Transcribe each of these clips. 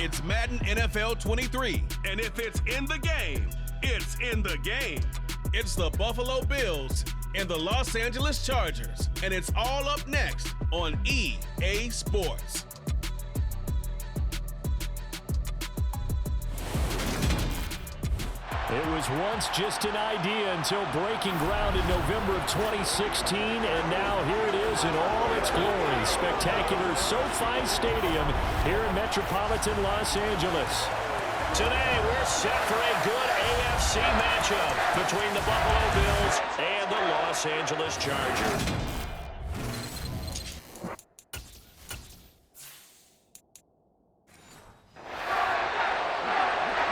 It's Madden NFL 23. And if it's in the game, it's in the game. It's the Buffalo Bills and the Los Angeles Chargers. And it's all up next on EA Sports. It was once just an idea until breaking ground in November of 2016, and now here it is in all its glory. Spectacular SoFi Stadium here in metropolitan Los Angeles. Today we're set for a good AFC matchup between the Buffalo Bills and the Los Angeles Chargers.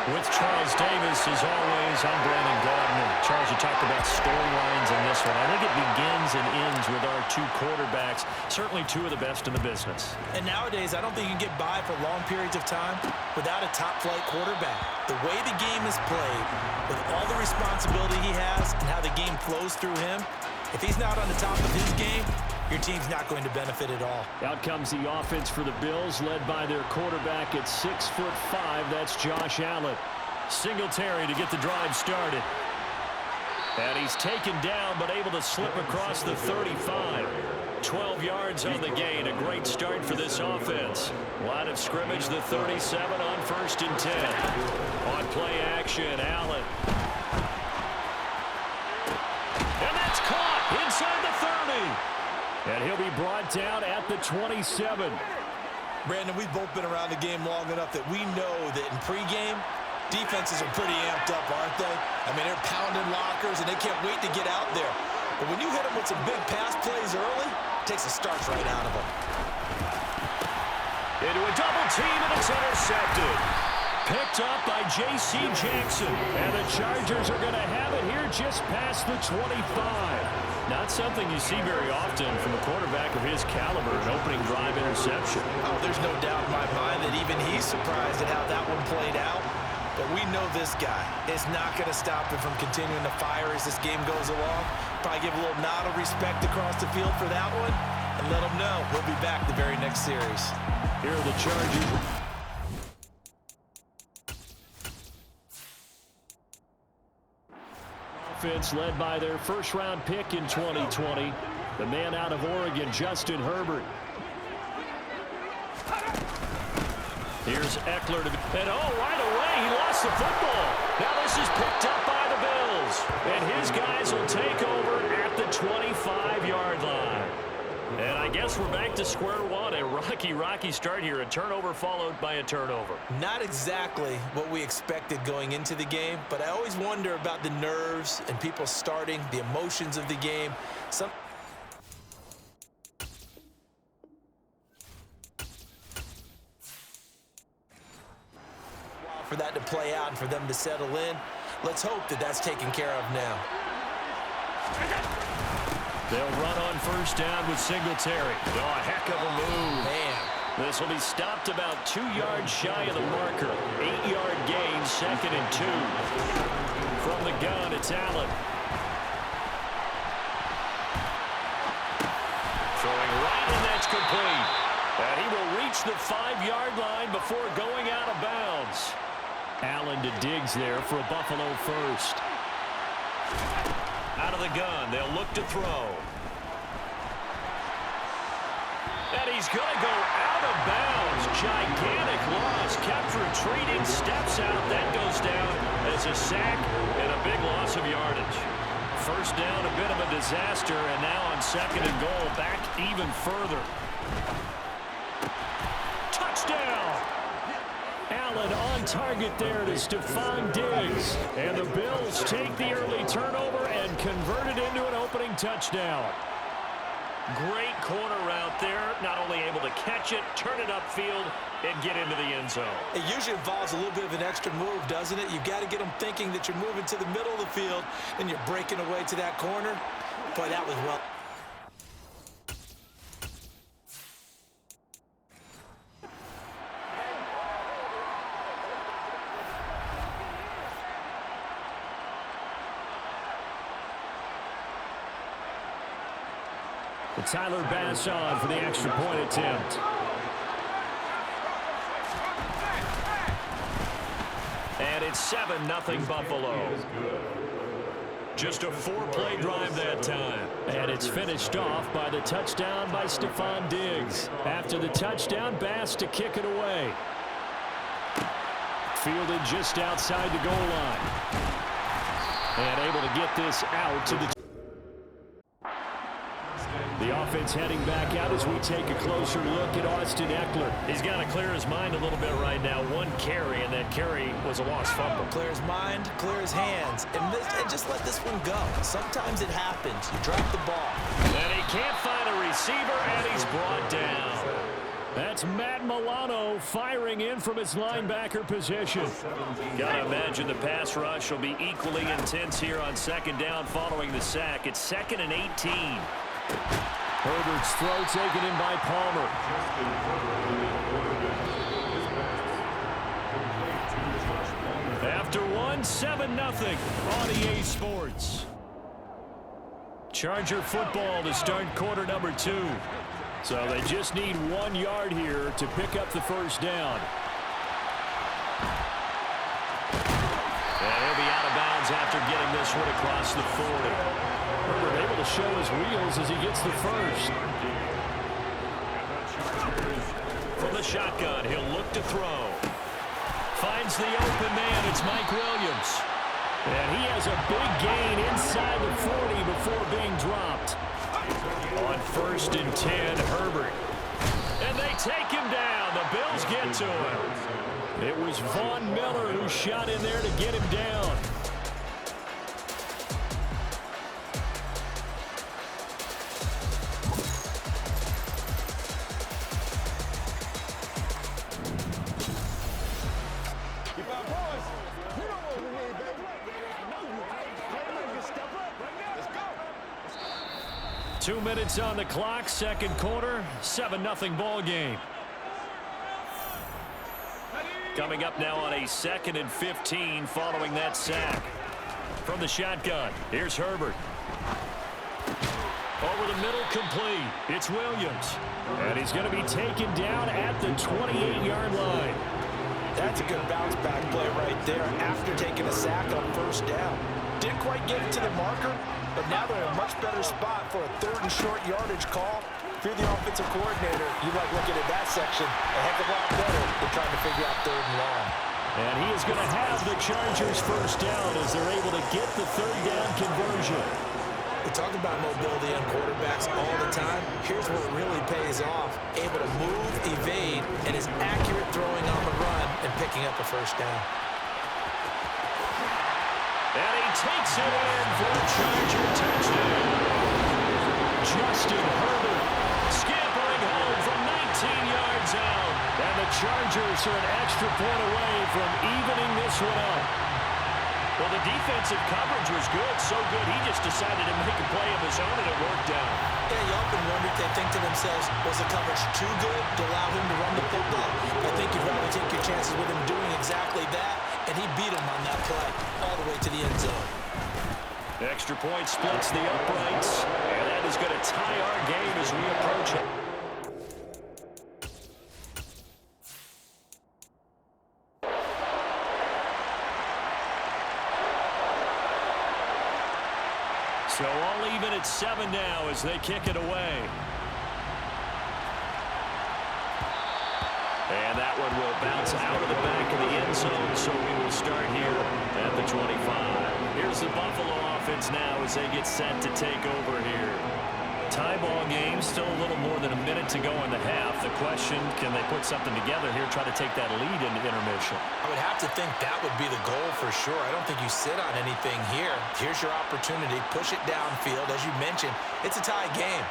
With Charles Davis, as always, I'm Brandon Gardner. Charles, you talked about storylines in this one. I think it begins and ends with our two quarterbacks, certainly two of the best in the business. And nowadays, I don't think you can get by for long periods of time without a top-flight quarterback. The way the game is played, with all the responsibility he has and how the game flows through him, if he's not on the top of his game, your team's not going to benefit at all. Out comes the offense for the Bills, led by their quarterback at 6'5". That's Josh Allen. Singletary to get the drive started. And he's taken down, but able to slip across the 35. 12 yards on the gain. A great start for this offense. Line of scrimmage, the 37 on 1st and 10. On play action, Allen. And that's caught inside the 30. And he'll be brought down at the 27. Brandon, we've both been around the game long enough that we know that in pregame, defenses are pretty amped up, aren't they? I mean, they're pounding lockers, and they can't wait to get out there. But when you hit them with some big pass plays early, it takes the starch right out of them. Into a double team, and it's intercepted. Picked up by J.C. Jackson. And the Chargers are going to have it here just past the 25. Not something you see very often from a quarterback of his caliber, an opening drive interception. Oh, there's no doubt in my mind that even he's surprised at how that one played out. But we know this guy is not going to stop him from continuing to fire as this game goes along. Probably give a little nod of respect across the field for that one and let him know we'll be back the very next series. Here are the Chargers. Offense led by their first-round pick in 2020, the man out of Oregon, Justin Herbert. Here's Eckler to, and right away he lost the football. Now this is picked up by the Bills, and his guys will take over at the 25-yard line. And I guess we're back to square one. A rocky start here. A turnover followed by a turnover. Not exactly what we expected going into the game, but I always wonder about the nerves and people starting, the emotions of the game. For that to play out and for them to settle in, let's hope that that's taken care of now. They'll run on first down with Singletary. Oh, a heck of a move. Man. This will be stopped about 2 yards shy of the marker. 8-yard gain, 2nd and 2. From the gun, it's Allen. Throwing right, and that's complete. And he will reach the 5-yard line before going out of bounds. Allen to Diggs there for a Buffalo first. Out of the gun, they'll look to throw. And he's going to go out of bounds. Gigantic loss. Kept retreating, steps out. That goes down as a sack and a big loss of yardage. First down, a bit of a disaster, and now on 2nd and goal, back even further. Touchdown! Allen on target there to Stephon Diggs. And the Bills take the early turnover and convert it into an opening touchdown. Great corner route there. Not only able to catch it, turn it upfield, and get into the end zone. It usually involves a little bit of an extra move, doesn't it? You've got to get them thinking that you're moving to the middle of the field and you're breaking away to that corner. Boy, that was well. Tyler Bass on for the extra point attempt. And it's 7-0 Buffalo. Just a 4-play drive that time. And it's finished off by the touchdown by Stephon Diggs. After the touchdown, Bass to kick it away. Fielded just outside the goal line. And able to get this out to the... The offense heading back out as we take a closer look at Austin Ekeler. He's got to clear his mind a little bit right now. One carry, and that carry was a lost fumble. Clear his mind, clear his hands, and just let this one go. Sometimes it happens. You drop the ball. And he can't find a receiver, and he's brought down. That's Matt Milano firing in from his linebacker position. Got to imagine the pass rush will be equally intense here on second down following the sack. It's 2nd and 18. Herbert's throw taken in by Palmer. After one, 7-0 on EA Sports. Charger football to start quarter number 2. So they just need 1 yard here to pick up the first down. And he'll be out of bounds after getting this one across the 40. Herbert able to show his wheels as he gets the first. From the shotgun, he'll look to throw. Finds the open man. It's Mike Williams. And he has a big gain inside the 40 before being dropped. On 1st and 10, Herbert. And they take him down. The Bills get to him. It was Von Miller who shot in there to get him down. Two minutes on the clock, second quarter, 7-0 ball game. Coming up now on a 2nd and 15 following that sack. From the shotgun, here's Herbert. Over the middle, complete. It's Williams. And he's going to be taken down at the 28-yard line. That's a good bounce back play right there after taking a sack on 1st down. Didn't quite get it to the marker, but now they're in a much better spot for a 3rd and short yardage call. If you're the offensive coordinator, you like looking at that section a heck of a lot better than trying to figure out 3rd and long. And he is going to have the Chargers first down as they're able to get the 3rd down conversion. We talk about mobility on quarterbacks all the time. Here's where it really pays off. Able to move, evade, and is accurate throwing on the run and picking up a first down. And he takes it in for the Charger touchdown. Justin Herbert scampering home from 19 yards out. And the Chargers are an extra point away from evening this one up. Well, the defensive coverage was good, so good he just decided to make a play of his own, and it worked out. Yeah, you often wonder if they think to themselves, was the coverage too good to allow him to run the football? I think you'd rather take your chances with him doing exactly that, and he beat him on that play all the way to the end zone. Extra point splits the uprights, and that is going to tie our game as we approach it. So all even at 7 now as they kick it away. And that one will bounce out of the back of the end zone, so we will start here at the 25. Here's the Buffalo offense now as they get set to take over here. Tie ball game, still a little more than a minute to go in the half. The question, can they put something together here, try to take that lead into intermission? I would have to think that would be the goal for sure. I don't think you sit on anything here. Here's your opportunity. Push it downfield. As you mentioned, it's a tie game.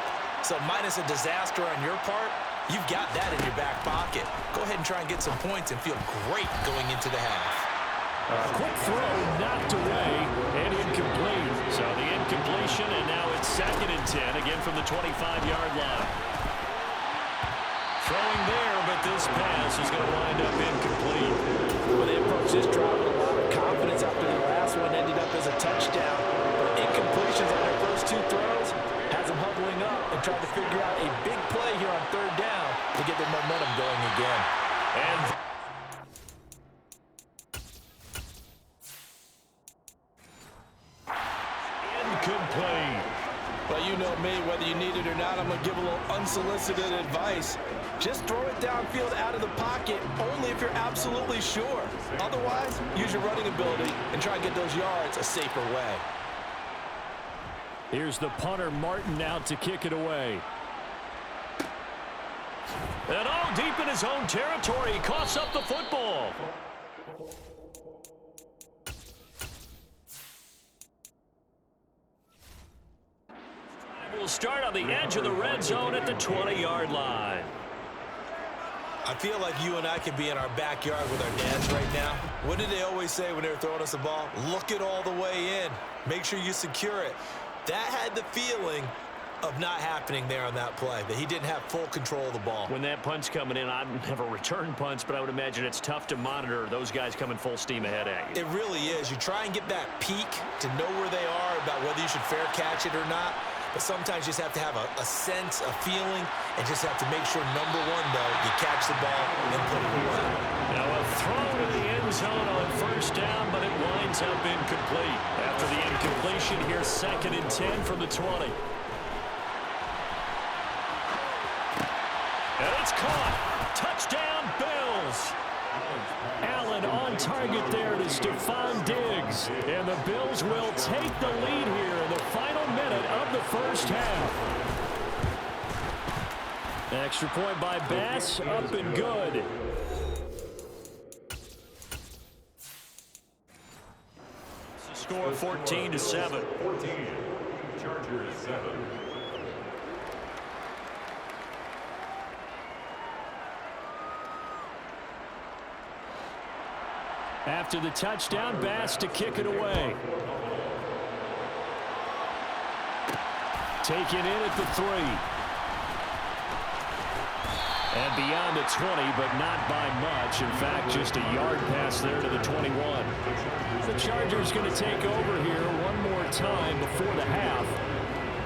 So minus a disaster on your part, you've got that in your back pocket. Go ahead and try and get some points and feel great going into the half. Quick throw knocked away and incomplete. So the incompletion, and now it's 2nd and 10, again from the 25-yard line. Throwing there, but this pass is going to wind up incomplete. Well, they approached this drive with a lot of confidence after the last one ended up as a touchdown. But incompletions on their first 2 throws has them huddling up and trying to figure out a big play here on 3rd down to get their momentum going again. And incomplete. Well, you know me, whether you need it or not, I'm going to give a little unsolicited advice. Just throw it downfield out of the pocket only if you're absolutely sure. Otherwise, use your running ability and try and get those yards a safer way. Here's the punter, Martin, out to kick it away. And deep in his own territory, he coughs up the football. We'll start on the edge of the red zone at the 20-yard line. I feel like you and I could be in our backyard with our dads right now. What did they always say when they were throwing us a ball? Look it all the way in. Make sure you secure it. That had the feeling of not happening there on that play, that he didn't have full control of the ball. When that punt's coming in, I've never returned punts, but I would imagine it's tough to monitor those guys coming full steam ahead at you. It really is. You try and get that peek to know where they are, about whether you should fair catch it or not. But sometimes you just have to have a sense, a feeling, and just have to make sure, number one, though, you catch the ball and put it away. Now a throw to the end zone on first down, but it winds up incomplete. After the incompletion, here's 2nd and 10 from the 20. And it's caught. Touchdown, Bills. Allen on target there to Stephon Diggs. And the Bills will take the lead here in the final minute of the first half. Extra point by Bass, up and good. Score 14-7. 14, Chargers 7. After the touchdown, Bass to kick it away. Taken in at the 3. And beyond the 20, but not by much. In fact, just a yard pass there to the 21. The Chargers going to take over here one more time before the half.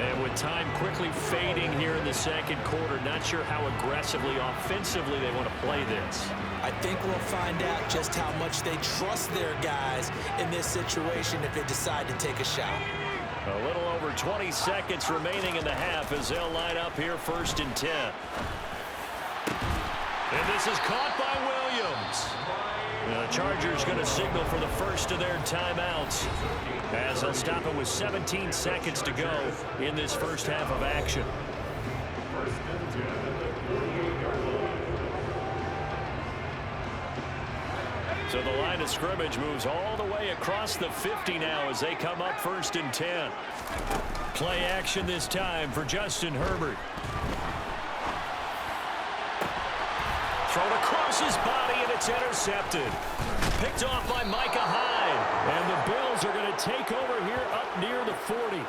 And with time quickly fading here in the second quarter, not sure how aggressively, offensively they want to play this. I think we'll find out just how much they trust their guys in this situation if they decide to take a shot. A little over 20 seconds remaining in the half as they'll line up here 1st and 10. And this is caught by Williams. The Chargers going to signal for the first of their timeouts as they'll stop it with 17 seconds to go in this first half of action. So the line of scrimmage moves all the way across the 50 now as they come up 1st and 10. Play action this time for Justin Herbert. Thrown across his body, and it's intercepted. Picked off by Micah Hyde. And the Bills are going to take over here up near the 40.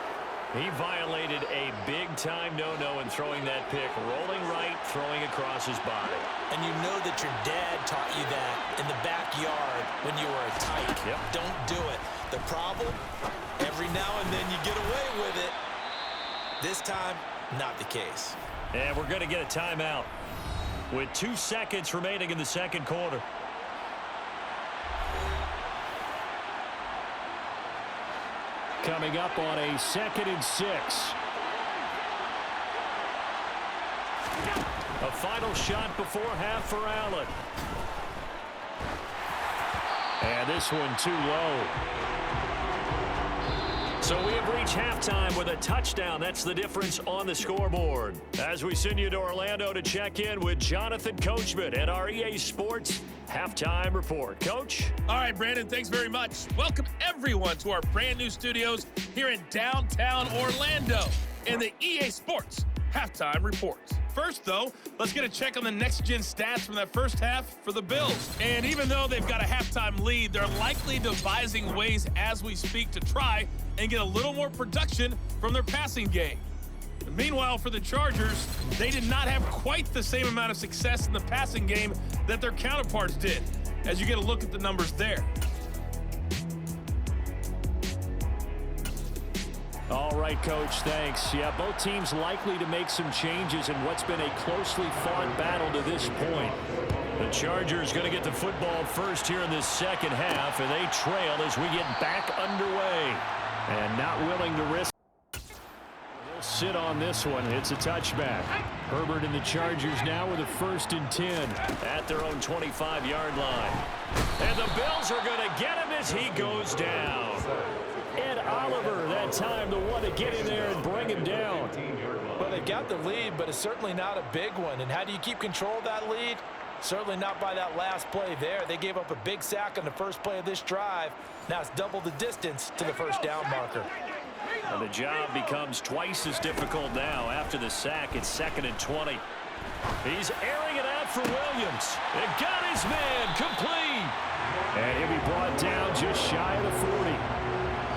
He violated a big-time no-no in throwing that pick. Rolling right, throwing across his body. And you know that your dad taught you that in the backyard when you were a tyke. Yep. Don't do it. The problem, every now and then you get away with it. This time, not the case. And we're going to get a timeout with 2 seconds remaining in the second quarter. Coming up on a 2nd and 6. A final shot before half for Allen. And this one too low. So we have reached halftime with a touchdown. That's the difference on the scoreboard. As we send you to Orlando to check in with Jonathan Coachman at our EA Sports Halftime Report. Coach? All right, Brandon, thanks very much. Welcome, everyone, to our brand new studios here in downtown Orlando in the EA Sports Halftime Report. First, though, let's get a check on the next-gen stats from that first half for the Bills. And even though they've got a halftime lead, they're likely devising ways as we speak to try and get a little more production from their passing game. Meanwhile, for the Chargers, they did not have quite the same amount of success in the passing game that their counterparts did, as you get a look at the numbers there. All right, Coach, thanks. Yeah, both teams likely to make some changes in what's been a closely fought battle to this point. The Chargers going to get the football first here in this second half, and they trail as we get back underway. And not willing to risk Sit on this one. It's a touchback. Herbert and the Chargers now with a 1st and 10 at their own 25-yard line. And the Bills are going to get him as he goes down. Ed Oliver, that time, the one to get in there and bring him down. Well, they've got the lead, but it's certainly not a big one. And how do you keep control of that lead? Certainly not by that last play there. They gave up a big sack on the first play of this drive. Now it's double the distance to the first down marker. And the job becomes twice as difficult now. After the sack, it's 2nd and 20. He's airing it out for Williams. It got his man complete. And he'll be brought down just shy of the 40.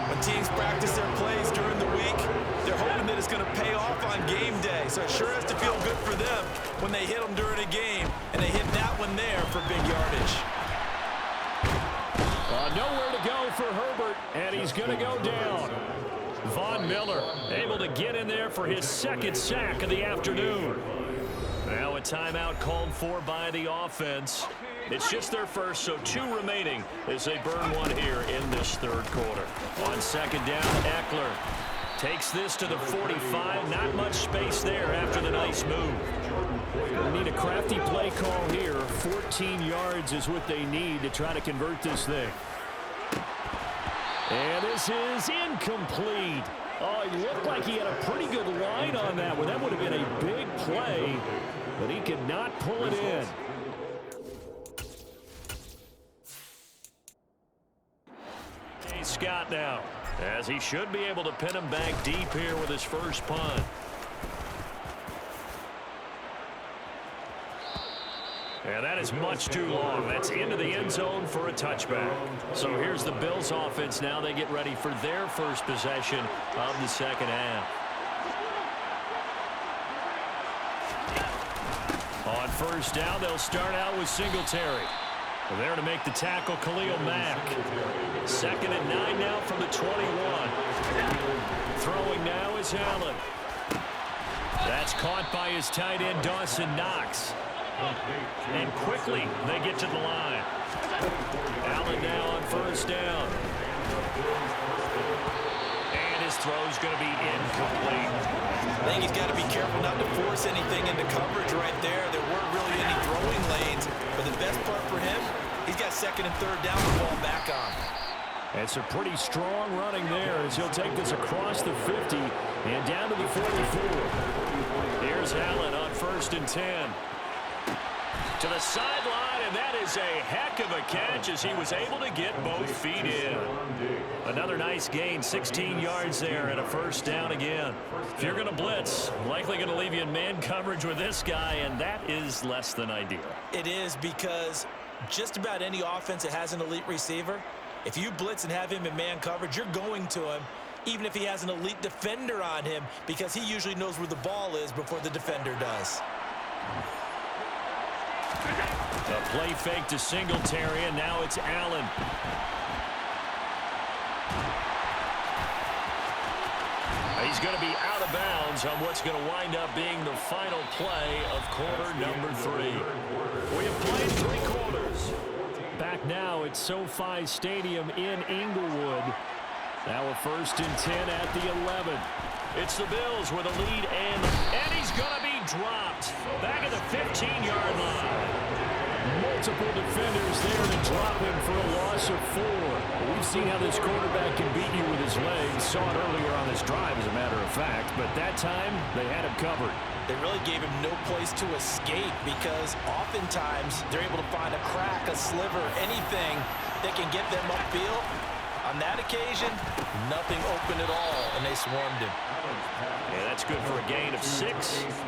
When teams practice their plays during the week, they're hoping that it's going to pay off on game day. So it sure has to feel good for them when they hit them during a game, and they hit that one there for big yardage. Nowhere to go for Herbert, and he's going to go down. Von Miller able to get in there for his 2nd sack of the afternoon. Now a timeout called for by the offense. It's just their first, so 2 remaining as they burn one here in this 3rd quarter. On 2nd down, Eckler takes this to the 45. Not much space there after the nice move. They need a crafty play call here. 14 yards is what they need to try to convert this thing. And this is incomplete. Oh, he looked like he had a pretty good line on that one. That would have been a big play, but he could not pull it in. Scott now, as he should be able to pin him back deep here with his first punt. And that is much too long. That's into the end zone for a touchback. So here's the Bills offense now. They get ready for their first possession of the 2nd half. On 1st down, they'll start out with Singletary. There to make the tackle, Khalil Mack. 2nd and 9 now from the 21. Throwing now is Allen. That's caught by his tight end, Dawson Knox. And quickly, they get to the line. Allen now on 1st down. And his throw's going to be incomplete. I think he's got to be careful not to force anything into coverage right there. There weren't really any throwing lanes. But the best part for him, he's got 2nd and 3rd down the ball back on. It's a pretty strong running there as he'll take this across the 50 and down to the 44. Here's Allen on 1st and 10. To the sideline, and that is a heck of a catch as he was able to get both feet in. Another nice gain, 16 yards there and a 1st down again. If you're going to blitz, likely going to leave you in man coverage with this guy, and that is less than ideal. It is, because just about any offense that has an elite receiver, if you blitz and have him in man coverage, you're going to him, even if he has an elite defender on him, because he usually knows where the ball is before the defender does. A play fake to Singletary, and now it's Allen. He's going to be out of bounds on what's going to wind up being the final play of quarter number 3. We have played 3 quarters. Back now at SoFi Stadium in Inglewood. Now a 1st and 10 at the 11. It's the Bills with a lead, and he's going to be dropped back at the 15-yard line. Multiple defenders there to drop him for a loss of 4. We've seen how this quarterback can beat you with his legs. Saw it earlier on this drive, as a matter of fact, but that time they had him covered. They really gave him no place to escape, because oftentimes they're able to find a crack, a sliver, anything that can get them upfield. On that occasion, nothing open at all, and they swarmed him. Yeah, that's good for a gain of 6,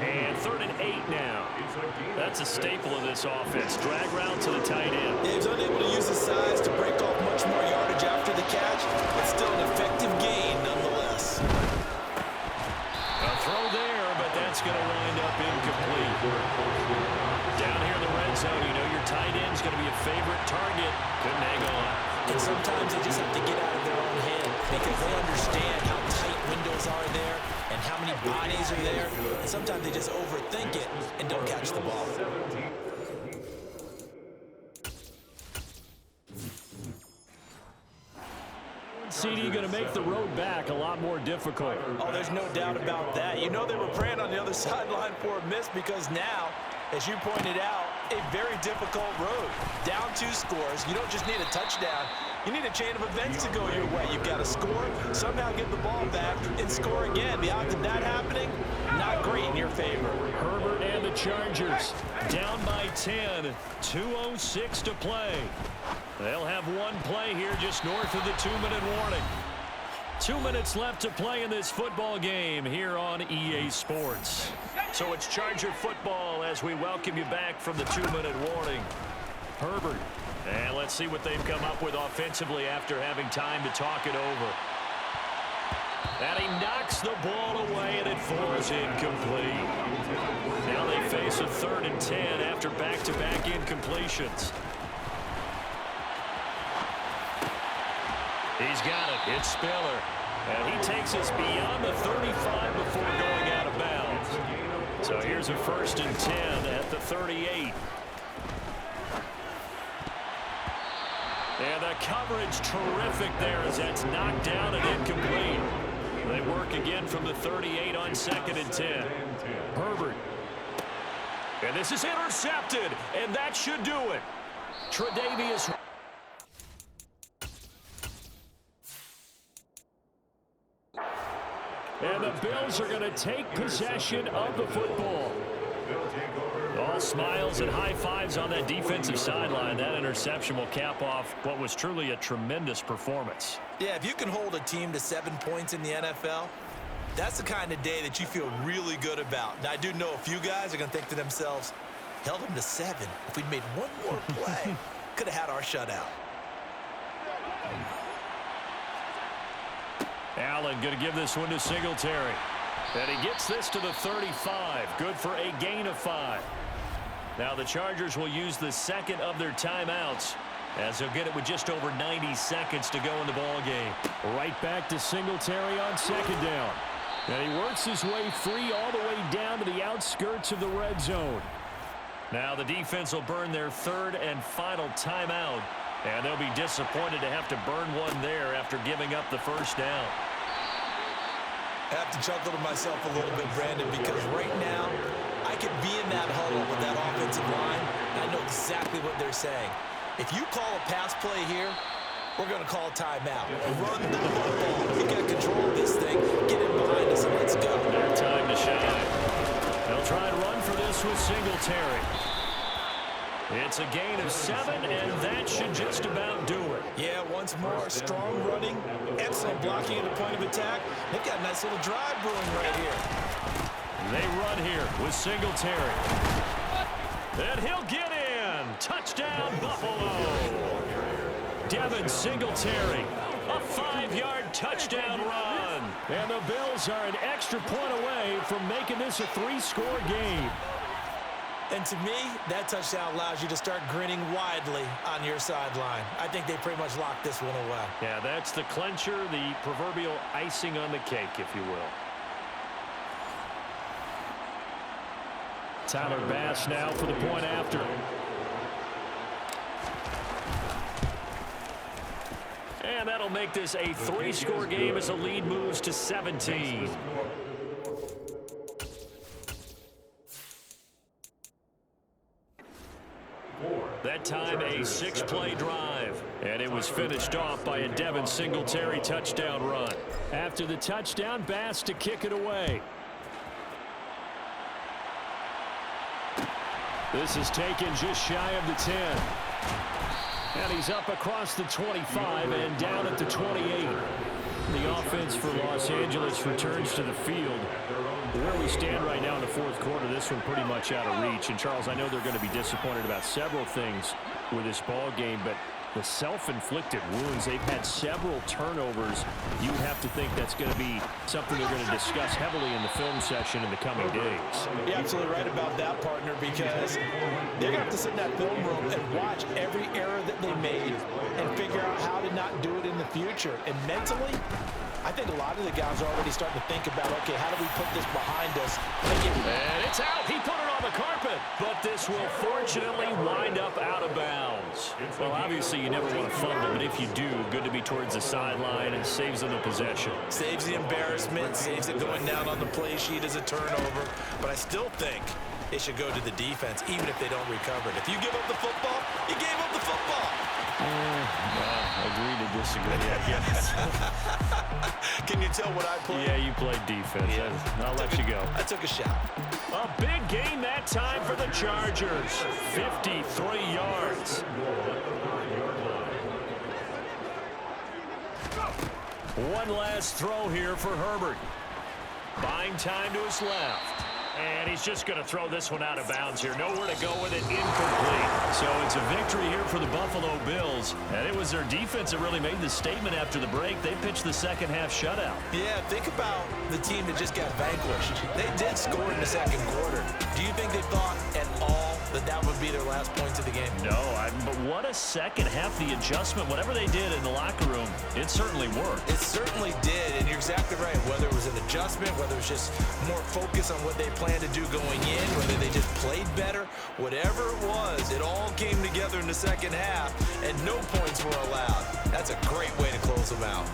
and 3rd and 8 now. That's a staple of this offense. Drag route to the tight end. Yeah, he was unable to use his size to break off much more yardage after the catch, but still an effective gain nonetheless. A throw there, but that's going to wind up incomplete. Down here in the red zone, you know your tight end's going to be a favorite target. Couldn't hang on. And sometimes they just have to get out of their own head, because they understand how tight windows are there and how many bodies are there. And sometimes they just overthink it and don't catch the ball. CD, going to make the road back a lot more difficult. Oh, there's no doubt about that. You know they were praying on the other sideline for a miss because now, as you pointed out, a very difficult road. Down 2 scores. You don't just need a touchdown. You need a chain of events to go your way. You've got to score, somehow get the ball back, and score again. The odds of that happening, not great in your favor. Herbert and the Chargers down by 10. 2:06 to play. They'll have one play here just north of the 2-minute warning. 2 minutes left to play in this football game here on EA Sports. So it's Charger football as we welcome you back from the 2-minute warning. Herbert. And let's see what they've come up with offensively after having time to talk it over. And he knocks the ball away, and it falls incomplete. Now they face a 3rd and 10 after back-to-back incompletions. He's got it. It's Spiller. And he takes us beyond the 35 before going out of bounds. So here's a 1st and 10 at the 38. And the coverage terrific there as that's knocked down and incomplete. They work again from the 38 on 2nd and 10. Herbert. And this is intercepted, and that should do it. Tre'Davious. And the Bills are going to take possession of the football. All smiles and high fives on that defensive sideline. That interception will cap off what was truly a tremendous performance. Yeah, if you can hold a team to 7 points in the NFL, that's the kind of day that you feel really good about. Now, I do know a few guys are going to think to themselves, held them to 7. If we'd made one more play, could have had our shutout. Allen going to give this one to Singletary. And he gets this to the 35. Good for a gain of 5. Now the Chargers will use the 2nd of their timeouts as they'll get it with just over 90 seconds to go in the ball game. Right back to Singletary on 2nd down. And he works his way free all the way down to the outskirts of the red zone. Now the defense will burn their 3rd and final timeout. And they'll be disappointed to have to burn one there after giving up the 1st down. I have to chuckle to myself a little bit, Brandon, because right now I could be in that huddle with that offensive line, and I know exactly what they're saying. If you call a pass play here, we're going to call timeout. Run the football. You got control of this thing. Get in behind us and let's go. Their time to shine. They'll try and run for this with Singletary. It's a gain of 7, and that should just about do it. Yeah, once more, strong running, excellent blocking at the point of attack. They've got a nice little drive brewing right here. They run here with Singletary. And he'll get in. Touchdown, Buffalo. Devin Singletary, a 5-yard touchdown run. And the Bills are an extra point away from making this a 3-score game. And to me, that touchdown allows you to start grinning widely on your sideline. I think they pretty much locked this one away. Yeah, that's the clincher, the proverbial icing on the cake, if you will. Tyler Bass now for the point after. And that'll make this a 3-score game as the lead moves to 17. That time a 6-play drive, and it was finished off by a Devin Singletary touchdown run. After the touchdown, Bass to kick it away. This is taken just shy of the 10. And he's up across the 25 and down at the 28. The offense for Los Angeles returns to the field. Where we stand right now in the 4th quarter, this one pretty much out of reach. And, Charles, I know they're going to be disappointed about several things with this ball game, but the self-inflicted wounds, they've had several turnovers. You have to think that's going to be something they're going to discuss heavily in the film session in the coming days. You're absolutely right about that, partner, because they're going to have to sit in that film room and watch every error that they made and figure out how to not do it in the future. And mentally, I think a lot of the guys are already starting to think about, okay, how do we put this behind us? And it's out. He put it on the carpet. But this will fortunately wind up out of bounds. Well, obviously you never want to fumble, but if you do, good to be towards the sideline and saves them the possession. Saves the embarrassment, saves it going down on the play sheet as a turnover. But I still think it should go to the defense, even if they don't recover it. If you give up the football, you gave up the football. Agree to disagree, I guess. Can you tell what I played? Yeah, you played defense. Yeah. I'll let you go. I took a shot. A big gain that time for the Chargers. 53 yards. One last throw here for Herbert. Buying time to his left. And he's just going to throw this one out of bounds here. Nowhere to go with it. Incomplete. So it's a victory here for the Buffalo Bills. And it was their defense that really made the statement after the break. They pitched the second half shutout. Yeah, think about the team that just got vanquished. They did score in the second quarter. Do you think they thought at all that that would be their last points of the game? No, but what a second half. The adjustment, whatever they did in the locker room, it certainly worked. It certainly did, and you're exactly right. Whether it was an adjustment, whether it was just more focus on what they planned to do going in, whether they just played better, whatever it was, it all came together in the second half, and no points were allowed. That's a great way to close them out.